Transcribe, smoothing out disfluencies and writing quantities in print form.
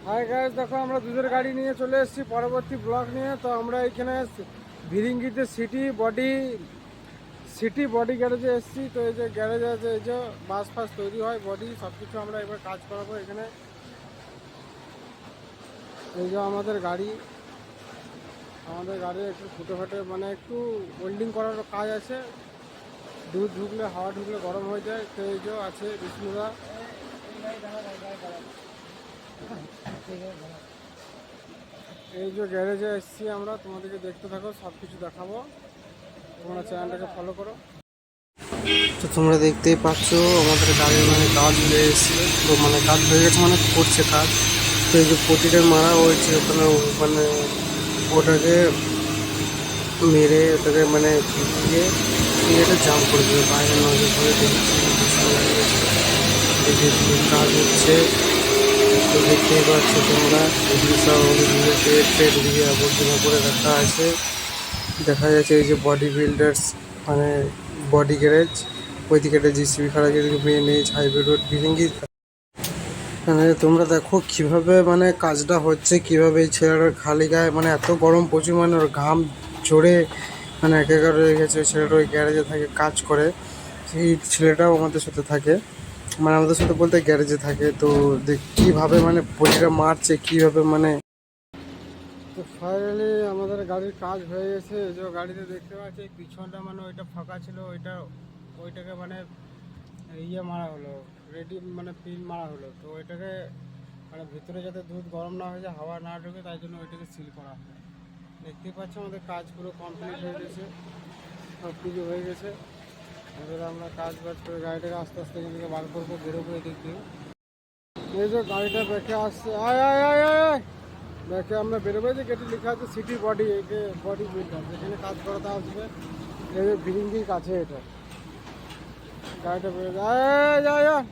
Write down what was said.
Hi guys, দেখো আমরা দুধের গাড়ি নিয়ে চলে এসেছি পরবর্তী ব্লক নিয়ে। তো আমরা এখানে ভিরিঙ্গিতে সিটি বডি গ্যারেজে এসেছি। তো এই যে গ্যারেজ আছে, এই যে বাস ফাস তৈরি হয়, বডি সব কিছু আমরা এবার কাজ করাবো এখানে। এই যে আমাদের গাড়ি একটু ফুটে মানে একটু ওয়েল্ডিং করার কাজ আছে। দুধ ঢুকলে হাওয়া ঢুকলে গরম হয়ে যায়। তো এই যে আছে বিষ্ণুদা। এই যে গ্যারেজে এসেছি আমরা, তোমাদেরকে দেখতে থাকো, সব কিছু দেখাবো, তোমরা চ্যানেলটাকে ফলো করো। তো তোমরা দেখতেই পাচ্ছ আমাদের গাড়ির মানে কাজ হয়ে এসেছে। তো মানে কাজ হয়ে গেছে মানে করছে কাজ। তো এই যে পটিটা মারা হয়েছে ওখানে, মানে ওটাকে মেরে ওটাকে মানে ভিজিয়ে এটা জাম করে দেবে, বাইরে নজর করে দেখছি এই যে কাজ হচ্ছে। তো দেখতেই পাচ্ছ তোমরা এদিকে সব এদিকে আবর্জনা করে রাখা আছে। দেখা যাচ্ছে এই যে বডি বিল্ডার্স মানে বডি গ্যারেজ, ওইদিকে একটা জিসিবি খারাপ, যেদিকে মেন এইচ হাইওয়ে রোড ভিরিঙ্গি। মানে তোমরা দেখো কিভাবে মানে কাজটা হচ্ছে, কিভাবে এই ছেলেটার খালি গায়ে মানে এত গরম, প্রচুর মানে ওর ঘাম ঝরে মানে একাকার হয়ে গেছে। ওই ছেলেটা ওই গ্যারেজে থাকে কাজ করে, সেই ছেলেটাও আমাদের সাথে থাকে, মানে আমাদের সাথে বলতে গ্যারেজে থাকে। তো কীভাবে মানে বডিটা মারছে কীভাবে মানে। তো ফাইনালি আমাদের গাড়ির কাজ হয়ে গেছে। এই যে গাড়িতে দেখতে পাচ্ছি পিছনটা মানে ওইটা ফাঁকা ছিল, ওইটাকে মানে মারা হলো, রেডি মানে পিন মারা হলো। তো ওইটাকে মানে ভিতরে যাতে দুধ গরম না হয়ে যায়, হাওয়া না ঢোকে, তাই জন্য ওইটাকে সিল করা হয়। দেখতেই পাচ্ছ আমাদের কাজ পুরো কমপ্লিট হয়ে গেছে, সব কিছু হয়ে গেছে। এবার আমরা কাজ করে গাড়িটাকে আস্তে আস্তে এখান থেকে বার করবো, বেরোবো এদিক দিয়ে। এই যে গাড়িটা ব্যাকে আসছে, আয় আয় আয় আয় ব্যাকে আমরা বেরোবো। যে গেটে লেখা আছে সিটি বডি, এইটা বডি বিল্ডার, যেখানে কাজ করাতে আসবে। এই যে ভিরিঙ্গির কাছে এটা গাড়িটা বেরোবে, আয় আয় আয়।